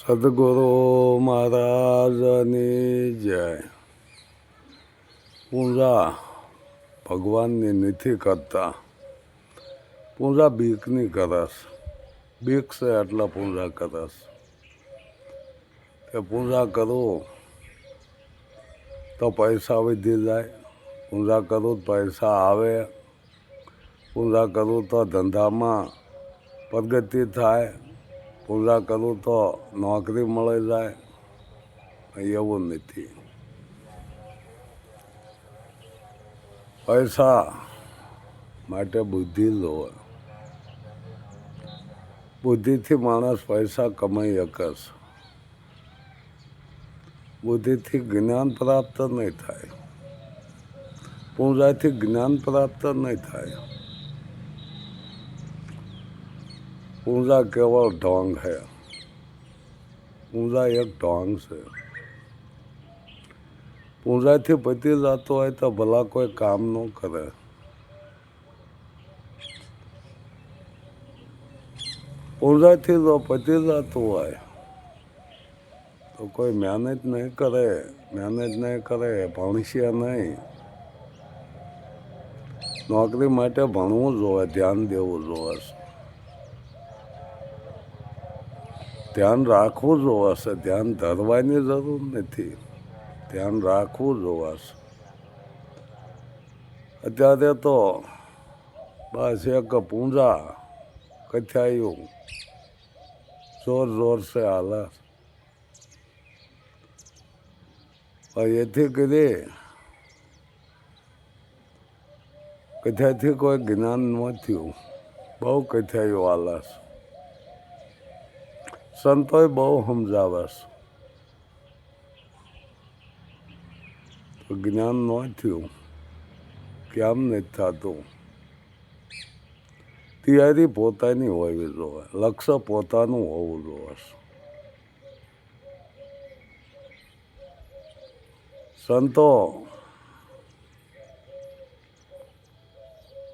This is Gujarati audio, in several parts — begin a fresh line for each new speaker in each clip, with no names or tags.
સદગુરુ મહારાજની જય. પૂજા ભગવાનની નથી કરતા, પૂજા બીકની કરસ. બીક છે એટલે પૂજા કરસ. કે પૂજા કરું તો પૈસા વધી જાય, પૂજા કરું તો પૈસા આવે, પૂજા કરું તો ધંધામાં પ્રગતિ થાય, પૂજા કરું તો નોકરી મળી જાય. એવું નથી. પૈસા માટે બુદ્ધિ જોવે. બુદ્ધિથી માણસ પૈસા કમાઈ શકે. બુદ્ધિથી જ્ઞાન પ્રાપ્ત નહીં થાય, પૂજાથી જ્ઞાન પ્રાપ્ત નહીં થાય. પૂજા કેવળ ઢોંગ છે. પૂજા એક ઢોંગ છે. પૂજાથી પતી જતો હોય તો ભલા કોઈ કામ ન કરે. પૂજાથી જો પતી જતું હોય તો કોઈ મહેનત નહીં કરે, ભણશે નહીં. નોકરી માટે ભણવું જોવે, ધ્યાન દેવું જોવે છે, ધ્યાન રાખવું જોવે છે. ધ્યાન ધરવાની જરૂર નથી, ધ્યાન રાખવું જોવે છે. અત્યારે તો બસ એક પૂજા કથાયું જોર સે હાલે. એથી કરી કથાથી કોઈ જ્ઞાન ન થયું. બહુ કથાયું હાલે. સંતોય બહુ સમજાવે છે, જ્ઞાન ન થયું. કેમ નથી થતું? તૈયારી પોતાની હોવી જોઈએ, લક્ષ્ય પોતાનું હોવું જોઈએ. સંતો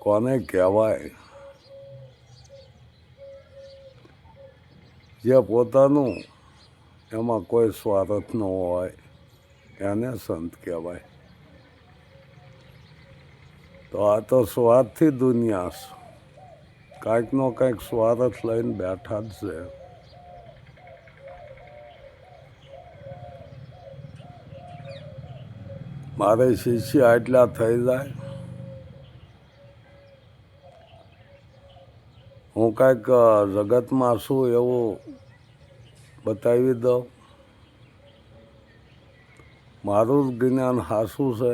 કોને કહેવાય? જે પોતાનું એમાં કોઈ સ્વાર્થ ન હોય એને સંત કહેવાય. તો આ તો સ્વાર્થથી દુનિયા છે. કાંઈકનો કંઈક સ્વાર્થ લઈને બેઠા જ છે. મારે શિષ્ય આટલા થઈ જાય, હું કાંઈક જગતમાં છું એવું બતાવી દઉં. મારું જ જ્ઞાન સાચું છે.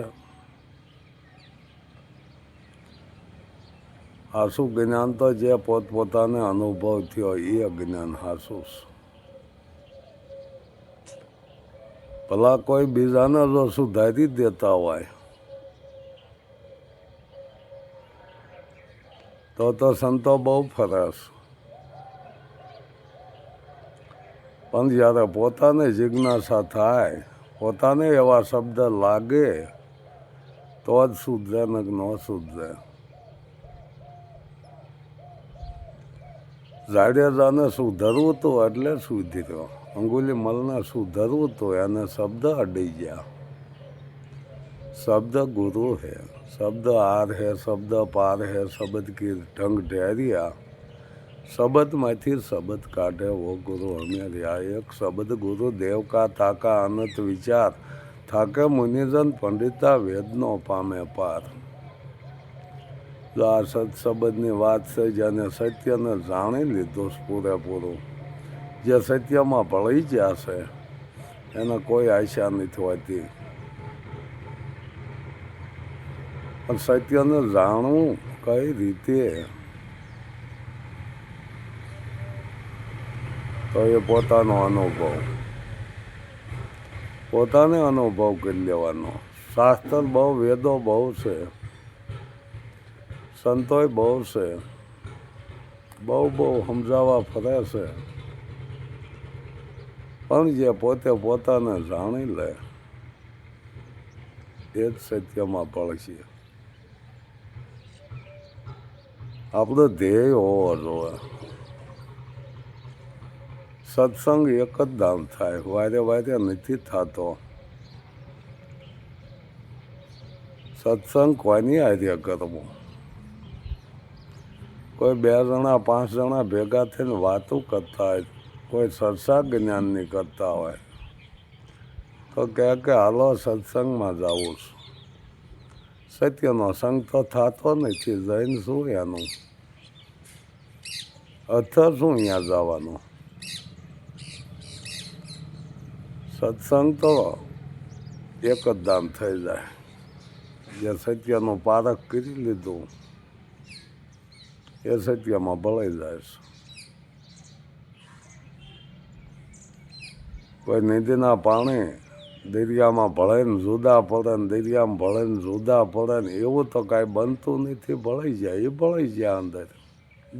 સાચું જ્ઞાન તો જે પોતપોતાને અનુભવ થયો એ જ્ઞાન સાચું છે. ભલા કોઈ બીજાને જો સુધારી દેતા હોય તો સંતો બહુ ફરે છે. પણ જ્યારે પોતાને જિજ્ઞાસા થાય, પોતાને એવા શબ્દ લાગે તો જ સુધરે ને ન સુધરે. જાડેજાને સુધરવું હતું એટલે સુધર્યો. અંગુલીમલને સુધરવું હતું, એને શબ્દ અડી ગયા. શબ્દ ગુરુ है, शब्द आर है, शब्द पार है, शब्द की ढंग ढेरिया. शब्दમાંથી શબ્દ કાઢે વો ગુરુ હમે રહ્યા. એક શબ્દ ગુરુ દેવ કા તાકા અનંત વિચાર, થાકે મુનિજન પંડિતા વેદનો પામે પાર. જો આ સત્સબદની વાત છે, જેને સત્યને જાણી લીધું પૂરેપૂરું, જે સત્યમાં ભળી ગયા છે, એને કોઈ આશા નથી હોતી. પણ સત્યને જાણવું કઈ રીતે, તો એ પોતાનો પોતાને અનુભવ કરી લેવાનો. શાસ્ત્ર બહુ, વેદો બહુ છે, સંતોય બહુ છે, બહુ સમજાવવા ફરે છે. પણ જે પોતે પોતાને જાણી લે એ જ સત્યમાં પડશે. આપણો ધ્યેય હોવો જોઈએ. સત્સંગ એક જ દામ થાય, વારે વારે નથી થતો. સત્સંગ કોની હારે કરવો? કોઈ 2 જણા 5 જણા ભેગા થઈને વાતો કરતા હોય, કોઈ સરસા જ્ઞાનની કરતા હોય તો કહે કે હાલો સત્સંગમાં જવું છું. સત્યનો સંગ તો થતો નથી. જૈન શું એનું અર્થ શું અહીંયા જવાનું? સત્સંગ તો એક જ દામ થઈ જાય. જે સત્યનું પારખ કરી લીધું એ સત્યમાં ભળાઈ જાય છે. કોઈ નદીના પાણી દરિયામાં ભળે ને જુદા પડે ને દરિયામાં ભળે ને જુદા પડે ને એવું તો કાંઈ બનતું નથી. ભળાઈ જાય એ ભળાઈ જાય, અંદર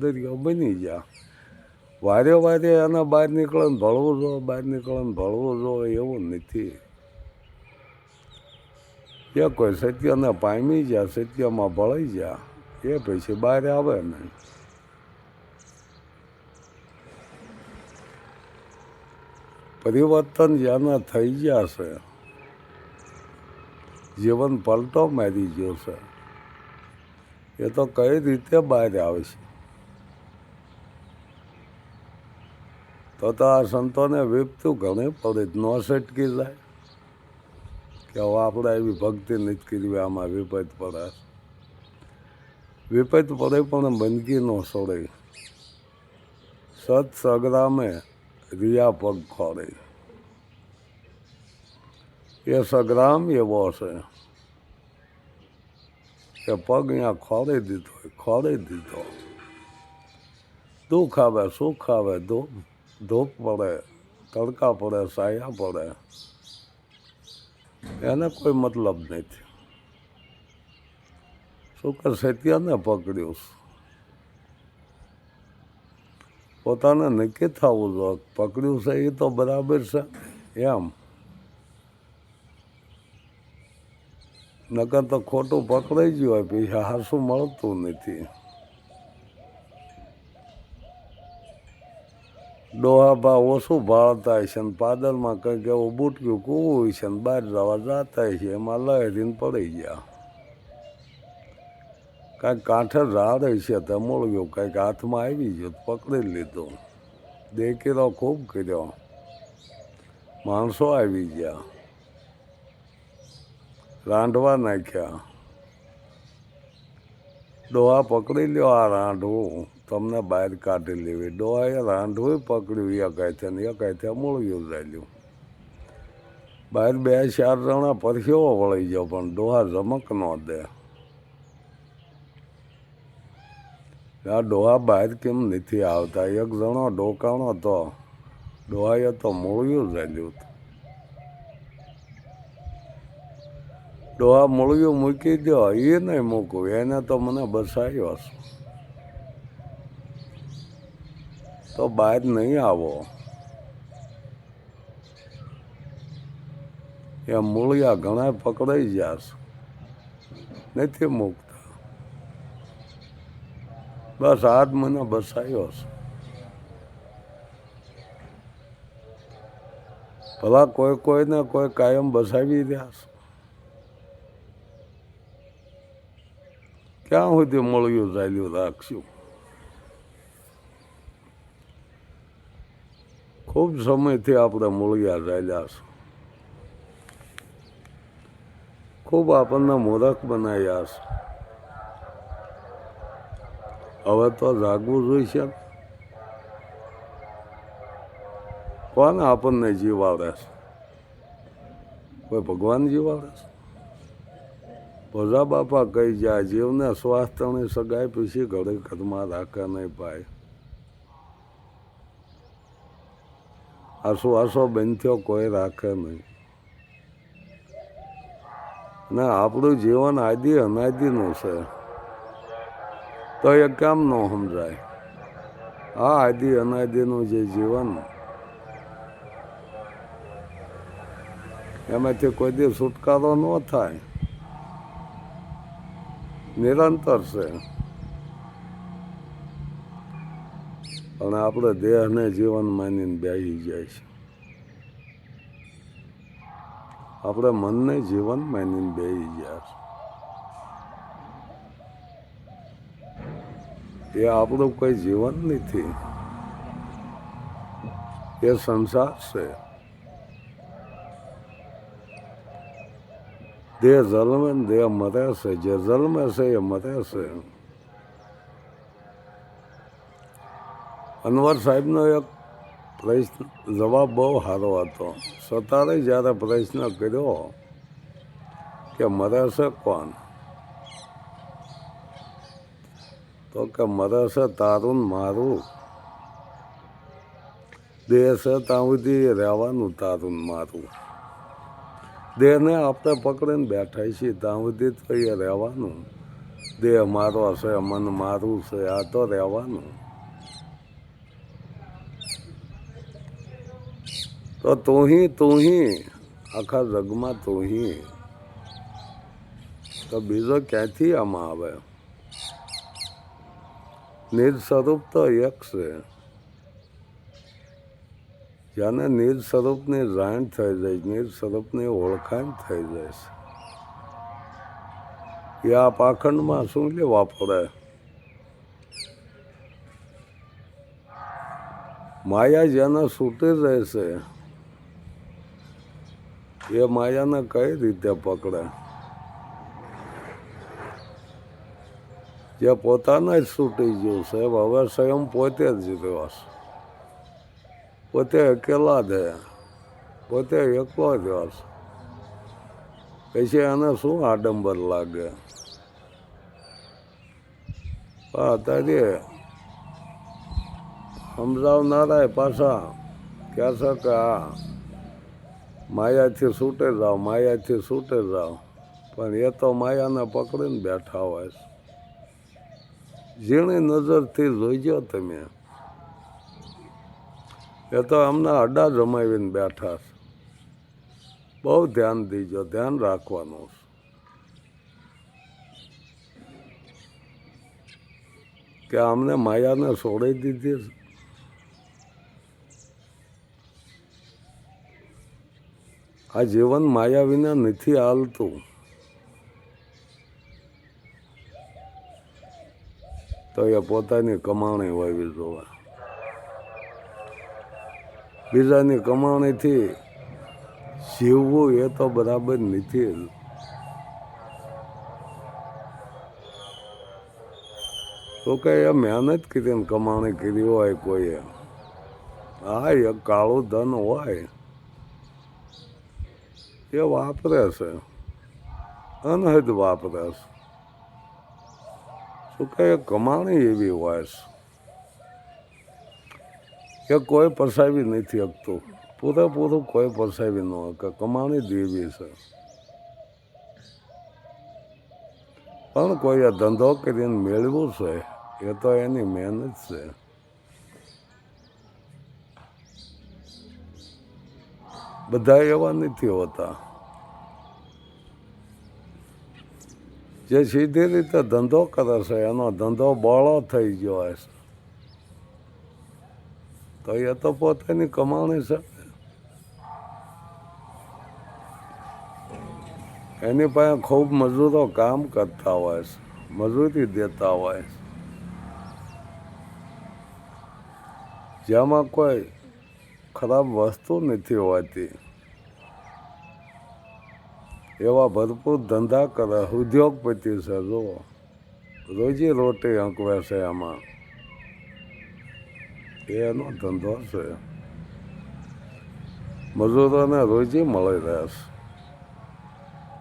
દરિયો બની જાય. વારે વારે એના બહાર નીકળે ને ભળવું જો, બહાર નીકળે ને ભળવું જો, એવું નથી. એ કોઈ સત્યને પામી જાય, સત્યમાં ભળાઈ જાય, એ પછી બહાર આવે નહીં. પરિવર્તન જેના થઈ ગયા છે, જીવન પલટો મારી ગયો છે, એ તો કઈ રીતે બહાર આવશે? તો આ સંતોને વિપતું ઘણી પડે, ન સટકી જાય કે હવે આપણે એવી ભક્તિ નથી કરવી, આમાં વિપત પડે. વિપત પડે પણ બંદગી ન છોડે. સત સગ્રામે રિયા પગ ખોડે. એ સંગ્રામ એવો છે કે પગ અહીંયા ખોડી દીધો, ખોડી દીધો. દુઃખ આવે, સુખ આવે, ધૂપ પડે, તડકા પડે, સાયા પડે, એને કોઈ મતલબ નથી. શું કે સત્યને પકડ્યું? પોતાને નક્કી થવું જોઈએ, પકડ્યું છે એ તો બરાબર છે એમ. નકર તો ખોટું પકડાઈ ગયું હોય પછી હાસું મળતું નથી. ડોહાભા ઓછું ભાળતા હશે ને પાદરમાં કંઈક એવું બુટક્યું કૂવું હોય છે ને બહાર જવા જતા છે, એમાં લહેરીને પડી ગયા. કાંઈક કાંઠે ઝાડ છે તે મળ્યું, કંઈક હાથમાં આવી ગયું, પકડી લીધું. દેખીરો ખૂબ કર્યો, માણસો આવી ગયા, રાંધવા નાખ્યા. ડોહા પકડી લ્યો, આ રાંધવું તમને બહાર કાઢી લેવી. ડોહાએ રાંધવું પકડ્યું, એક હાથે ને એક હાથે મૂળિયું ચાલ્યું. બહાર 2-4 જણા પરસેવો વળી ગયો પણ ડોહા ઝમક ન દે. આ ડોહા બહાર કેમ નથી આવતા? એક જણો ડોકાણો તો ડોહાએ તો મૂળિયું ચાલ્યું. ડોહા મૂળિયું મૂકી દો, એ નહીં મૂકવું, એને તો મને બસાયો છે, તો બહાર નહીં આવો. એ મૂળિયા ઘણા પકડાઈ ગયા છે, નથી મૂકતા. બસ આજ મને બસાયો છે. ભલા કોઈને કોઈ કાયમ બસાવી રહ્યા છે? ક્યાં સુધી મળ્યું ચાલ્યું રાખશું? ખૂબ સમયથી આપણે મૂળિયા ચાલ્યા છે, ખૂબ આપણને મૂરખ બનાવ્યા છે. હવે તો જાગવું જોઈશે. કોને આપણને જીવાડે છે? કોઈ ભગવાન જીવાડે છે? ભોજા બાપા કહી જાય, જીવને સ્વાસ્થ્યની સગાઈ પછી ઘરે ઘરમાં રાખે નહીં ભાઈ. આસો બનથ્યો કોઈ રાખે નહીં. ને આપણું જીવન આદિ અનાદિનું છે, તો એ કેમ ન સમજાય? આ આદિ અનાદિનું જે જીવન, એમાંથી કોઈ દી છુટકારો ન થાય, નિરંતર છે. અને આપણે દેહને જીવન માનીને બેસી જાય છે. આપણે મનને જીવન માનીને બેસી ગયા છે. એ આપણું કોઈ જીવન નથી, એ સંસાર છે. દેહ જન્મે ને દેહ મરે છે. જે જન્મે છે એ મરે છે. અનવર સાહેબનો એક પ્રશ્ન જવાબ બહુ સારો હતો. સતારે જ્યારે પ્રશ્ન કર્યો કે મરે છે કોણ, તો કે મરે છે તારું ને મારું. દેહ છે ત્યાં સુધી રહેવાનું તારું ને મારું. દેહને આપણે પકડીને બેઠા છીએ ત્યાં સુધી તો એ રહેવાનું. દેહ મારો છે, મન મારું છે, આ તો રહેવાનું. તો તું હી આખા જગમાં તું હી. તો બીજો ક્યાંથી આમાં આવે? નિજ સ્વરૂપ તો એક છે. જેને નિજ સ્વરૂપની જાણ થઈ જાય, નિજ સ્વરૂપની ઓળખાણ થઈ જાય છે, એ આ પાખંડમાં શું લેવા પડે? માયા જેને છૂટી જાય છે એ માયાને કઈ રીતે પકડે? જે પોતાને જ છૂટી ગયું છે, હવે સ્વયં પોતે જ રહ્યો છે. પોતે અકેલા છે, પોતે એકલો રહ્યો છે. પછી એને શું આડંબર લાગે? અત્યારે સમજાવનારા પાછા કહે છે કે આ માયાથી છૂટે જાઓ, માયાથી છૂટે જાઓ. પણ એ તો માયાને પકડીને બેઠા હોય છે. ઝીણી નજરથી જોઈજો તમે, એ તો એમના અड्डा જમાવીને બેઠા છે. બહુ ધ્યાન દીજો, ધ્યાન રાખવાનું છે. કે અમને માયાને છોડી દીધી છે. આ જીવન માયા વિના નથી હાલતું. તો એ પોતાની કમાણી હોવી જોવે. બીજાની કમાણીથી જીવવું એ તો બરાબર નથી. તો કે એ મહેનત કરીને કમાણી કરી હોય કોઈએ. હા, એક કાળું ધન હોય એ વાપરે છે, અનહદ વાપરે છે. શું કે કમાણી એવી હોય છે કે કોઈ પસાવી નથી શકતું. પૂરેપૂરું કોઈ પસાવી ન હોય કે કમાણી દેવી છે. પણ કોઈએ ધંધો કરીને મેળવું છે એ તો એની મહેનત છે. બધા એવા નથી હોતા. જે સીધી રીતે ધંધો કરે છે એનો ધંધો બહોળો થઈ ગયો હોય છે, તો એ તો પોતાની કમાણી છે. એની પાસે ખૂબ મજૂરો કામ કરતા હોય છે, મજૂરી દેતા હોય છે. જેમાં કોઈ ખરાબ વસ્તુ નથી હોતી. એવા ભરપૂર ધંધા કરે, ઉદ્યોગપતિ છે. જુઓ, રોજી રોટી હંકવે છે એમાં. એનો ધંધો છે. મજૂરોને રોજી મળી રહે છે,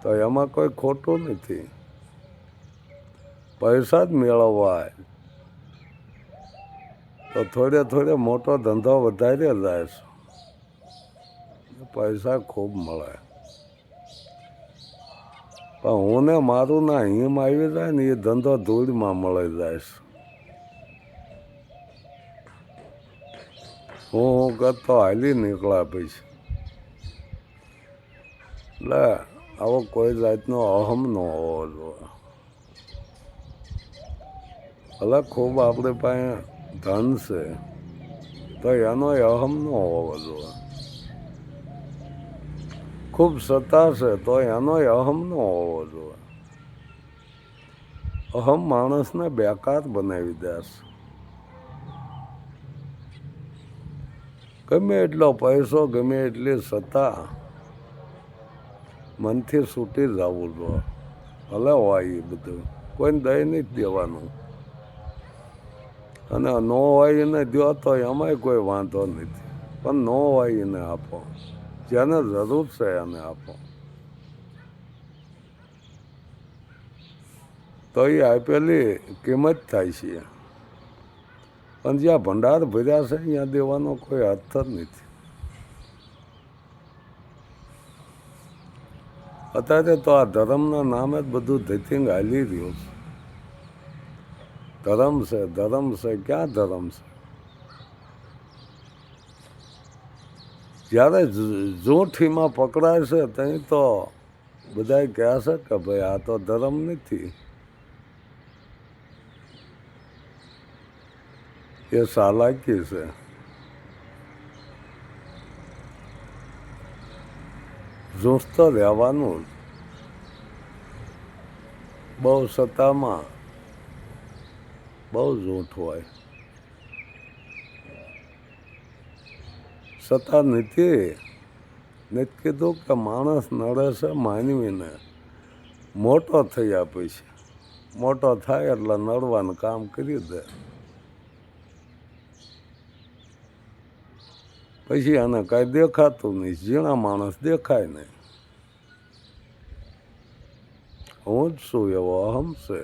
તો એમાં કોઈ ખોટું નથી. પૈસા જ મેળવવા તો થોડે થોડે મોટો ધંધો વધારે જાય છે. પૈસા ખૂબ મળે. પણ હું ને મારું ના હિમ આવી જાય ને એ ધંધો ધૂળમાં મળી જાય છે. હું કરતો હાલી નીકળ્યા પછી. એટલે આવો કોઈ જાતનો અહમ ન હોવો જોઈએ. ભલે ખૂબ આપણી પાસે ધન છે, તો એનો અહમ ન હોવો જોઈએ. ખૂબ સત્તા છે તો એનો અહમ ન હોવો જોઈએ. અહમ માણસને બેકાર બનાવી દેશે. ગમે એટલો પૈસો, ગમે એટલી સત્તા, મનથી છૂટી જવું જોઈએ. ભલે હોય એ બધું, કોઈને દઈ નહીં દેવાનું. અને ન હોય એને દો તો એમાંય કોઈ વાંધો નથી, પણ ન હોય એને આપો. જેને જરૂર છે એને આપો. તો એ આપેલી કિંમત થાય છે. પણ જ્યાં ભંડાર ભર્યા છે ત્યાં દેવાનો કોઈ અર્થ જ નથી. અત્યારે તો આ ધર્મના નામે જ બધું ધતિંગ હાલી રહ્યું છે. ધર્મ છે, ધર્મ છે, ક્યાં ધર્મ છે? જ્યારે જૂઠીમાં પકડાય છે ત્યાં તો બધા કહે છે કે ભાઈ આ તો ધર્મ નથી, એ ચાલાકી છે. જૂઠ તો રહેવાનું જ. બહુ સત્તામાં બહુ જૂઠ હોય. સત્તા નથી કીધું કે માણસ નડે છે માનવીને મોટો થયા પછી. મોટો થાય એટલે નડવાનું કામ કરી દે. પછી આને કાંઈ દેખાતું નહીં. ઝીણા માણસ દેખાય નહીં. હું જ છું એવો અહમ છે.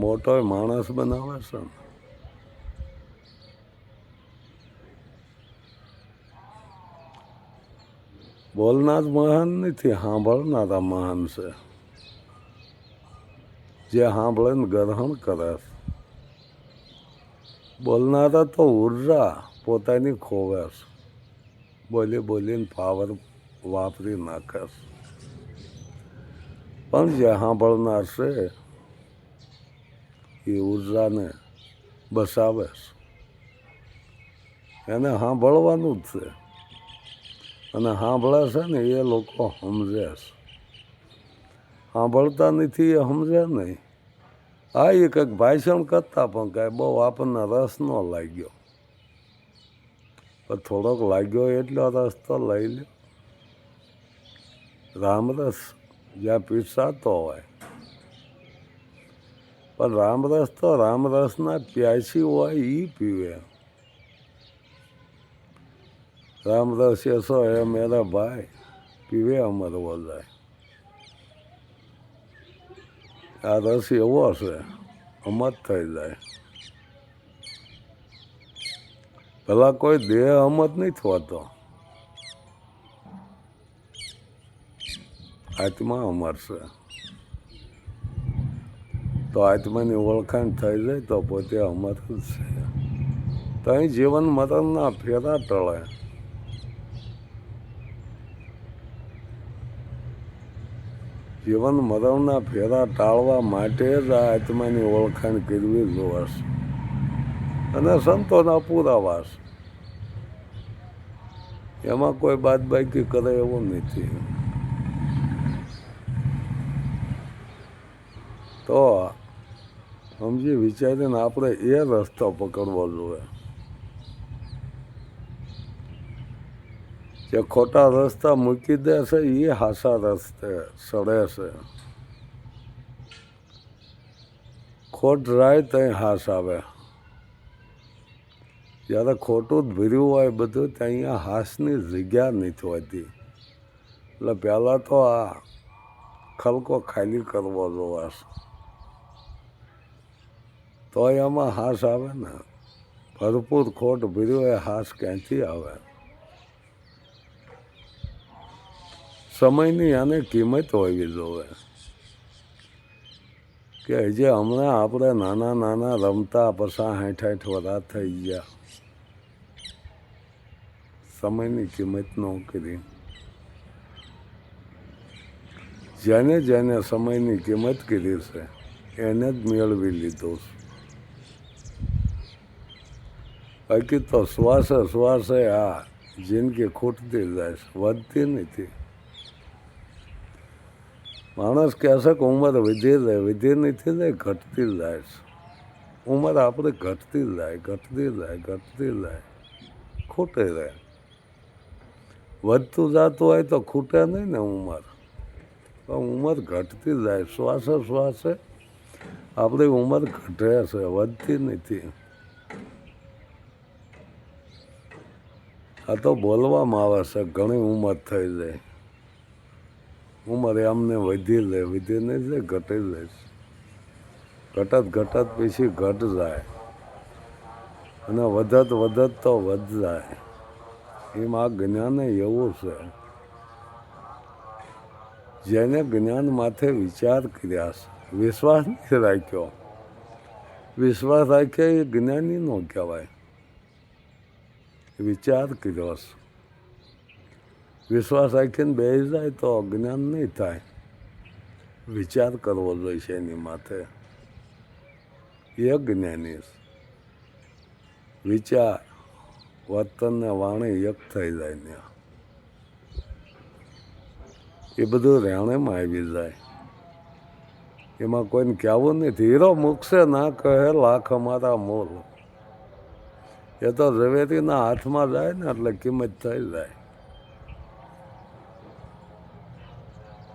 મોટો માણસ બનાવે છે ને. બોલનાર મહાન નથી, સાંભળનારા મહાન છે. જે સાંભળે ને ગ્રહણ કરે. બોલનારા તો ઉર્જા પોતાની ખોવે છે. બોલી બોલીને પાવર વાપરી નાખે છે. પણ જે સાંભળનાર છે એ ઉર્જાને બસાવે છે. એને સાંભળવાનું જ છે. અને સાંભળે છે ને એ લોકો સમજે છે. સાંભળતા નથી એ સમજે નહીં. હા, એ કંઈક ભાષણ કરતા પણ કાંઈ બહુ આપણને રસ ન લાગ્યો. પણ થોડોક લાગ્યો એટલો રસ તો લઈ લે. રામરસ જ્યાં પીરસાતો હોય. પણ રામરસ તો રામરસના પ્યાસી હોય એ પીવે. રામરસ એસો હે મેરા ભાઈ, પીવે અમર હો જાય. આ રસ એવો છે, અમર થઈ જાય. ભલા કોઈ દેહ અમર નહીં થતો, આત્મા અમર છે. તો આત્માની ઓળખાણ થઈ જાય તો પોતે અમર જ છે. તો અહીં જીવન મરણના ફેરા ટળે. જીવન મરણના ફેરા ટાળવા માટે જ આ આત્માની ઓળખાણ કરવી જોવાશે. અને સંતોના પુરાવા છે. એમાં કોઈ બાદબાકી કરે એવું નથી. તો સમજી વિચારીને આપણે એ રસ્તો પકડવો જોઈએ. જે ખોટા રસ્તા મૂકી દે છે એ હાસા રસ્તે સડે છે. ખોટ જાય ત્યાં હાસ આવે. જ્યારે ખોટું જ ભર્યું હોય બધું ત્યાં અહીંયા હાસની જગ્યા નથી હોતી. એટલે પહેલાં તો આ ખલકો ખાલી કરવો જોવાશે. તો એમાં હાસ આવે ને. ભરપૂર ખોટ ભર્યું એ હાસ ક્યાંથી આવે? સમયની આને કિંમત હોવી જોવે. કે હજી હમણાં આપણે નાના નાના રમતા પછા 60-60 વર્ષ થઈ ગયા. સમયની કિંમત ન કરી. જેને જેને સમયની કિંમત કરી છે એને જ મેળવી લીધો છે. બાકી તો શ્વાસે શ્વાસે આ જિંદગી ખૂટતી જાય છે, વધતી નથી. માણસ કહેશે કે ઉંમર વધી નથી જાય, ઘટતી જાય છે. ઉંમર આપણે ઘટતી જાય, ખૂટે રહે. વધતું જતું હોય તો ખૂટે નહીં ને ઉંમર, પણ ઉંમર ઘટતી જાય. શ્વાસે શ્વાસે આપણી ઉંમર ઘટે છે, વધતી નથી. આ તો બોલવામાં આવે છે ઘણી ઉંમર થઈ જાય. ઉંમર એમને વધી નહીં જાય, ઘટી જાય. ઘટત પછી ઘટ જાય, અને વધત તો વધ જાય. એમાં જ્ઞાન એવું છે, જેને જ્ઞાન માથે વિચાર કર્યા છે, વિશ્વાસ નથી રાખ્યો. વિશ્વાસ રાખ્યો એ જ્ઞાની નો કહેવાય. વિચાર કર્યો છે. વિશ્વાસ રાખીને બેસી જાય તો જ્ઞાન નહીં થાય. વિચાર કરવો જોઈશે એની માથે. એ જ્ઞાની છે. વિચાર વર્તન ને વાણી એક થઈ જાય ને એ બધું રહેણેમાં આવી જાય. એમાં કોઈને કહેવું નથી. હીરો મૂકશે ના કહે લાખ અમારા મોલ. એ તો ઝવેરીના હાથમાં જાય ને એટલે કિંમત થઈ જાય.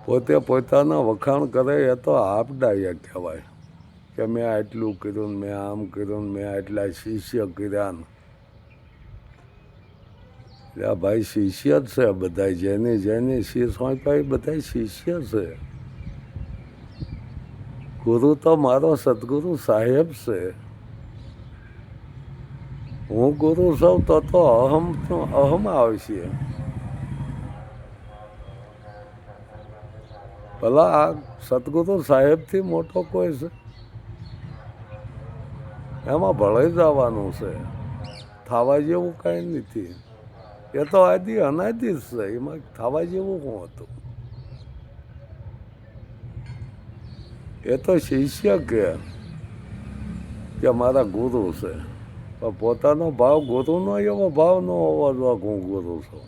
પોતે પોતાના વખાણ કરે એ તો આપડાયા કહેવાય કે મેં આટલું કર્યું, મેં આમ કર્યું, મેં આટલા શિષ્ય કર્યા ને. આ ભાઈ શિષ્ય જ છે બધા. જેની શિષ્ય હોય બધા શિષ્ય છે. ગુરુ તો મારો સદગુરુ સાહેબ છે. હું ગુરુ છું તો અહમ આવશે. ભલા આ સદગુરુ સાહેબથી મોટો કોઈ છે? એમાં ભળાઈ જવાનું છે. થવા જેવું કાંઈ નથી. એ તો આદિ અનાદિ છે. એમાં થવા જેવું શું હતું? એ તો શિષ્ય કે મારા ગુરુ છે, પણ પોતાનો ભાવ ગુરુનો એવો ભાવ ન હોવો જોઈએ હું ગુરુ છું.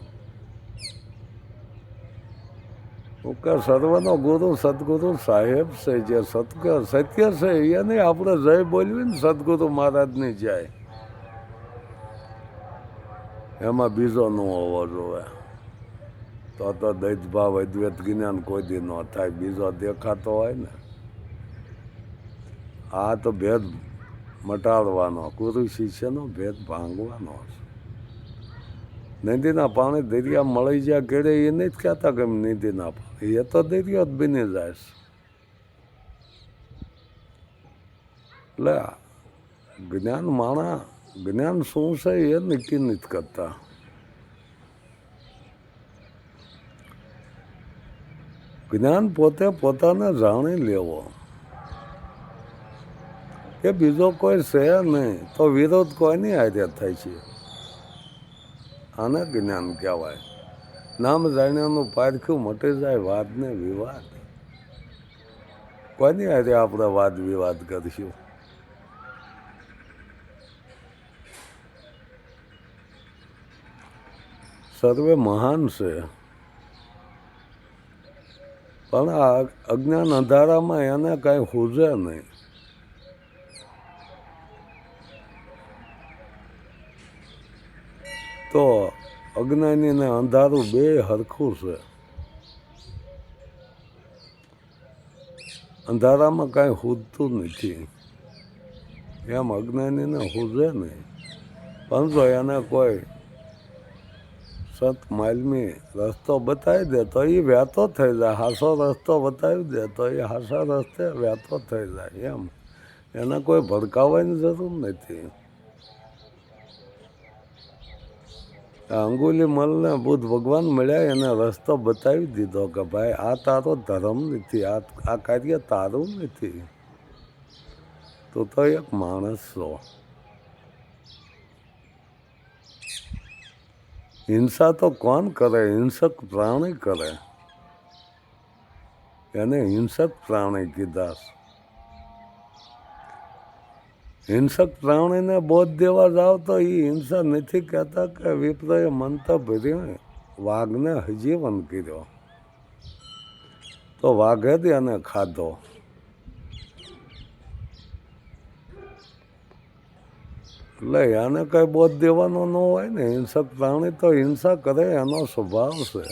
હું કે સર્વનો ગુરુ સદગુરુ સાહેબ છે. જે સત્ય છે એને આપણે જય બોલવી ને સદગુરુ મહારાજની જાય. એમાં બીજો ન હોવો જોઈએ. તો દૈત ભાવ અદ્વૈત જ્ઞાન કોઈ દી ન થાય. બીજો દેખાતો હોય ને. આ તો ભેદ મટાડવાનો, ગુરુ શિષ્યનો ભેદ ભાંગવાનો છે. નદીના પાણી દરિયા મળી જાય ઘેરે એ નથી કહેતા કે નદીના પાણી, એ તો દરિયો જ બની જાય છે. એટલે જ્ઞાન શું છે એ નક્કી નથી કરતા. જ્ઞાન પોતે પોતાને જાણી લેવો કે બીજો કોઈ છે નહીં, તો વિરોધ કોઈની હારે થાય છે. આને જ્ઞાન કહેવાય. નામ જાણ્યાનું પારખ્યું મટી જાય વાદ ને વિવાદ. કોઈની હારે આપણે વાદ વિવાદ કરીશું? સર્વે મહાન છે, પણ આ અજ્ઞાન અંધારામાં એને કાંઈ સૂઝે નહીં. તો અજ્ઞાની ને અંધારું બે હરખું છે. અંધારામાં કાંઈ સૂઝતું નથી. એમ અજ્ઞાનીને સૂઝે નહીં. પણ જો એને કોઈ સત માલમી રસ્તો બતાવી દે તો એ વહેતો થઈ જાય. હાસો રસ્તો બતાવી દે તો એ હાસા રસ્તે વહેતો થઈ જાય. એમ એને કોઈ ભડકાવવાની જરૂર નથી. અંગુલી મલને બુદ્ધ ભગવાન મળ્યા, એને રસ્તો બતાવી દીધો કે ભાઈ આ તારો ધર્મ નથી, આ કાર્ય તારું નથી. તું તો એક માણસ છો. હિંસા તો કોણ કરે? હિંસક પ્રાણી કરે. એને હિંસક પ્રાણી કીધા. હિંસક પ્રાણીને બોધ દેવા જાવ તો એ હિંસા નથી કહેતા કે વિપ્રએ મંત્ર ભર્યું વાઘને હજીવન કર્યો તો વાઘે જ એને ખાધો. એટલે એને કઈ બોધ દેવાનો ન હોય ને. હિંસક પ્રાણી તો હિંસા કરે, એનો સ્વભાવ છે.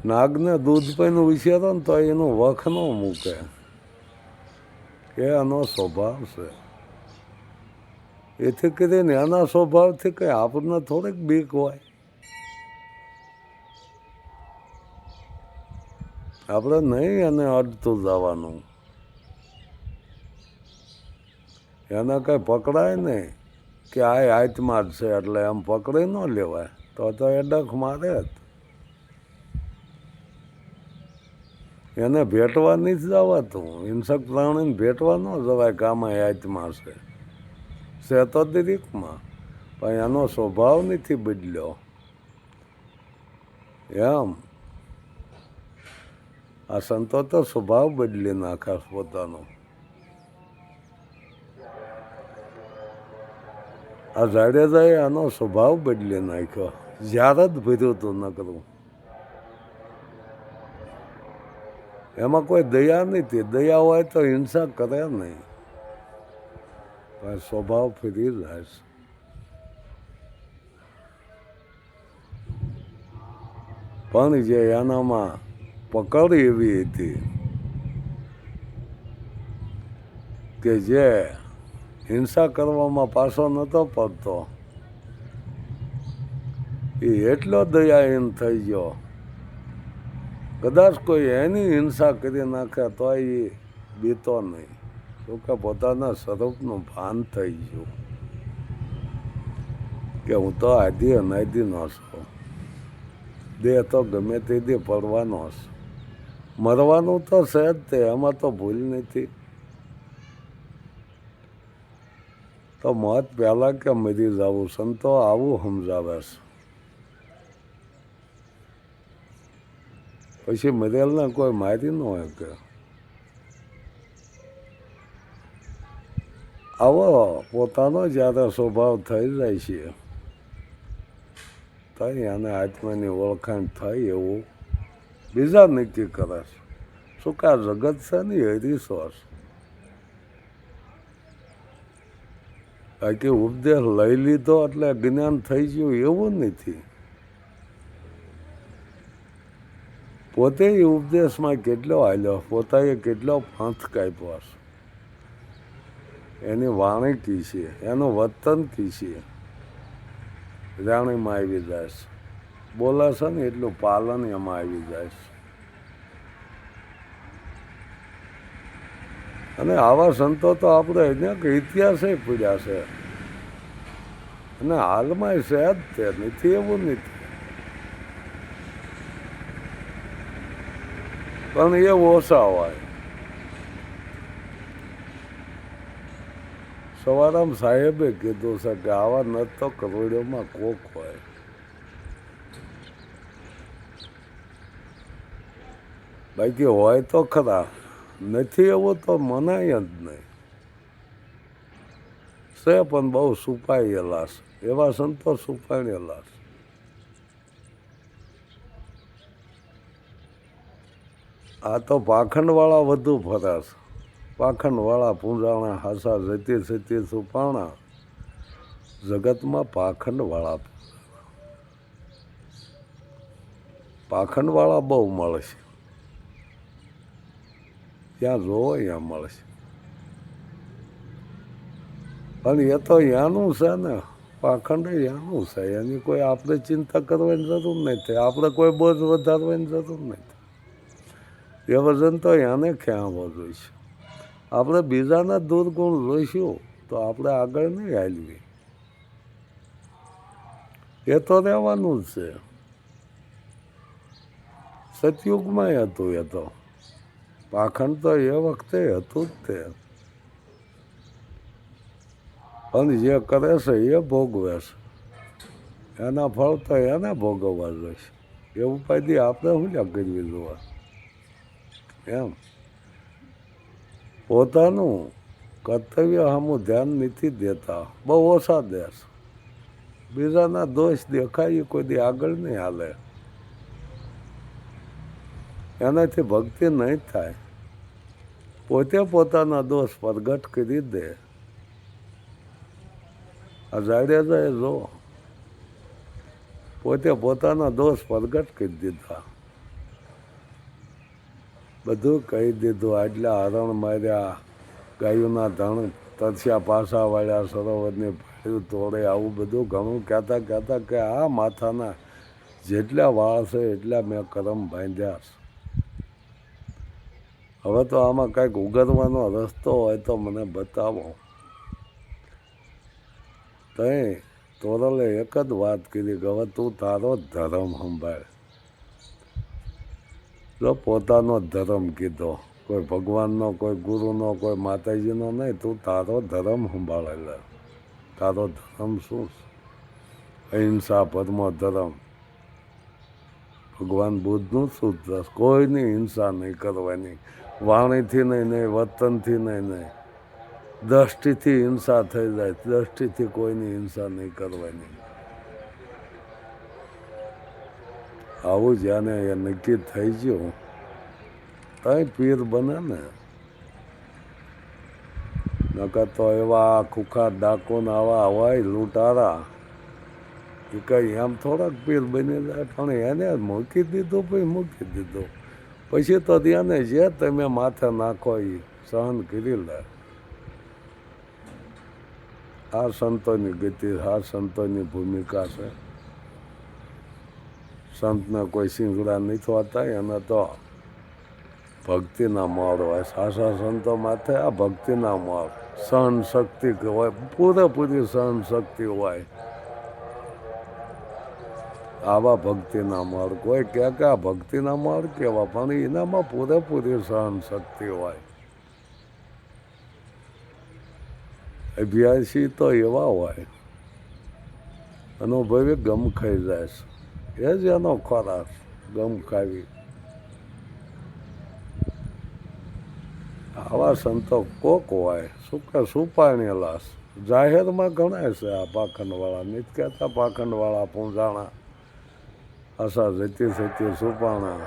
નાગને દૂધ પીને ઉછેરો ને તો એનું વખ ન મૂકે, કે એનો સ્વભાવ છે. એથી કરીને એના સ્વભાવથી કઈ આપણને થોડીક બીક હોય. આપણે નહીં એને અડતું જવાનું, એને કઈ પકડાય નહીં કે આ હાથમાં જ છે એટલે એમ પકડી ન લેવાય, તો એ ડખ મારે જ. એને ભેટવા નથી જવાતું. હિંસક પ્રાણીને ભેટવા ન જવાય કે આમાં હાથમાં છે તો દીરીકમાં, પણ એનો સ્વભાવ નથી બદલ્યો એમ. આ સંતો તો સ્વભાવ બદલી નાખે પોતાનો. આ જાડેજાએ આનો સ્વભાવ બદલી નાખ્યો. જ્યારે જ ભર્યું હતું નકરું. એમાં કોઈ દયા નથી. દયા હોય તો હિંસા કરે નહીં, પણ સ્વભાવ ફરી જાય છે. પણ જે એનામાં પકડ એવી હતી કે જે હિંસા કરવામાં પાછો નહોતો પડતો, એ એટલો દયાહીન થઈ ગયો. કદાચ કોઈ એની હિંસા કરી નાખે તો એ બીતો નહીં. શું કે પોતાના સ્વરૂપનું ભાન થઈ ગયું કે હું તો આદિ અનાદિનો છું. દેહ તો ગમે તે દે પડવાનો છે, મરવાનું તો છે જ તે, એમાં તો ભૂલ નથી. તો મોત પહેલાં કે મરી જવું, સંતો આવું સમજાવે છે. પછી મરેલને કોઈ મારી ન હોય કે આવો પોતાનો જ્યારે સ્વભાવ થઈ જાય છે તો એને આત્માની ઓળખાણ થાય એવું બીજા નક્કી કરે છે. શું કે આ જગત છે ને હરીસો છે. બાકી ઉપદેશ લઈ લીધો એટલે જ્ઞાન થઈ ગયું એવું નથી. પોતે ઉપદેશમાં કેટલો હાલ્યો, પોતાએ કેટલો પંથ કાપ્યો છે. એની વાણી કી છે, એનું વર્તન કી છે, રાણીમાં આવી જાય છે. બોલે છે ને એટલું પાલન એમાં આવી જાય છે. અને આવા સંતો તો આપણે અહીંયા ઇતિહાસે પડ્યા છે, અને હાલમાં છે જ તે, નથી એવું નથી. પણ એ ઓછા હોય. સવારામ સાહેબે કીધું છે કે આવા ન તો કરોડોમાં કોક હોય. બાકી હોય તો ખરા, નથી એવું તો મનાય જ નહીં. છે પણ બહુ છુપાયેલા છે. એવા સંતો છુપાયેલા છે. આ તો પાખંડવાળા વધુ ફરે છે. પાખંડવાળા પૂંજાણા હાસા જતી સતી છુપાણા. જગતમાં પાખંડવાળા બહુ મળે છે. ત્યાં જોવો ત્યાં મળે છે. પણ એ તો યાનું છે ને, પાખંડ યાનું છે. એની કોઈ આપણે ચિંતા કરવાની જરૂર નથી. આપણે કોઈ બોજ વધારવાની જરૂર નથી. એ વજન તો એને ખેંચવો જોઈશે. આપણે બીજાના દુર્ગુણ જોઈશું તો આપણે આગળ નહીં હાલવી. એ તો રહેવાનું જ છે. સતયુગમાં હતું એ તો. પાખંડ તો એ વખતે હતું જ તે. પણ જે કરે છે એ ભોગવે છે. એના ફળ તો એને ભોગવવા જોઈશે. એવું પાછી આપણે શું કરવી જોવા એમ. પોતાનું કર્તવ્ય સામું ધ્યાન નથી દેતા, બહુ ઓછા દેશ. બીજાના દોષ દેખાય કોઈ દી આગળ નહીં હાલે, એનાથી ભક્તિ નહીં થાય. પોતે પોતાના દોષ પ્રગટ કરી દે. આ જાડેજાએ જો પોતે પોતાના દોષ પ્રગટ કરી દીધા, બધું કહી દીધું. આટલા હરણ માર્યા, ગાયોના ધણ તરસ્યા પાછા વાળ્યા, સરોવરની ભાડ્યું તોડે, આવું બધું ઘણું કહેતા કહેતા કે આ માથાના જેટલા વાળ છે એટલા મેં કરમ બાંધ્યા છે. હવે તો આમાં કંઈક ઉગરવાનો રસ્તો હોય તો મને બતાવો. તઈ તોરલે એક જ વાત કરી કે હવે તું તારો ધર્મ સંભાળ. જો પોતાનો ધર્મ કીધો, કોઈ ભગવાનનો, કોઈ ગુરુનો, કોઈ માતાજીનો નહીં, તું તારો ધર્મ સંભાળે લે. તારો ધર્મ શું છે? અહિંસા પરમો ધર્મ. ભગવાન બુદ્ધનું સૂત્ર, કોઈની હિંસા નહીં કરવાની, વાણીથી નહીં, વર્તનથી નહીં. દ્રષ્ટિથી હિંસા થઈ જાય, દ્રષ્ટિથી કોઈની હિંસા નહીં કરવાની. આવું જ્યાંને એ નક્કી થઈ ગયું તઈ પીર બને ને. નકર તો એવા ખુખાર ડાકોન આવા હોય લૂંટારા, એ કઈ એમ થોડાક પીર બની જાય. પણ એને મૂકી દીધું, પછી મૂકી દીધું, પછી તો એને જે તમે માથે નાખો એ સહન કરી લે. આ સંતોની ગતિ, આ સંતોની ભૂમિકા છે. સંતને કોઈ સિંગડા નથી હોતા, એને તો ભક્તિના મોડ હોય. સાસા સંતો માથે આ ભક્તિના મોડ, સહન શક્તિ હોય, પૂરેપૂરી સહન શક્તિ હોય. આવા ભક્તિના મોડ. કોઈ કહે કે આ ભક્તિના મોડ કેવા, પણ એનામાં પૂરેપૂરી સહન શક્તિ હોય. અભ્યાસી તો એવા હોય, અનુભવી ગમ ખાઈ જાય છે, એ જ એનો ખોરાક, ગમ ખાવી. આવા સંતો કોક હોય, શું કે સુપાણેલા જાહેરમાં ગણાય છે. આ પાખંડવાળા નથી કહેતા, પાખંડવાળા પૂંજાણા, આશા જતી થતી સુપાણા.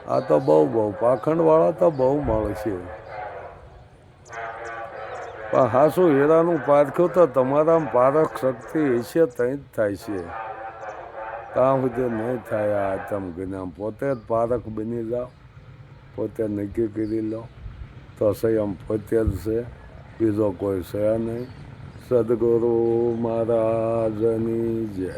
આ તો બહુ પાખંડવાળા તો બહુ મળશે. પણ હાસું હીરાનું પારખું તો તમારામાં પારખ શક્તિ હશે ત્યાં જ થાય છે. ત્યાં સુધી નહીં થાય. આ તમ જ્ઞાન પોતે જ પારખ બની જાઓ, પોતે નક્કી કરી લો તો સંયમ પોતે જ છે, બીજો કોઈ છે નહીં. સદગુરુ મહારાજની જય.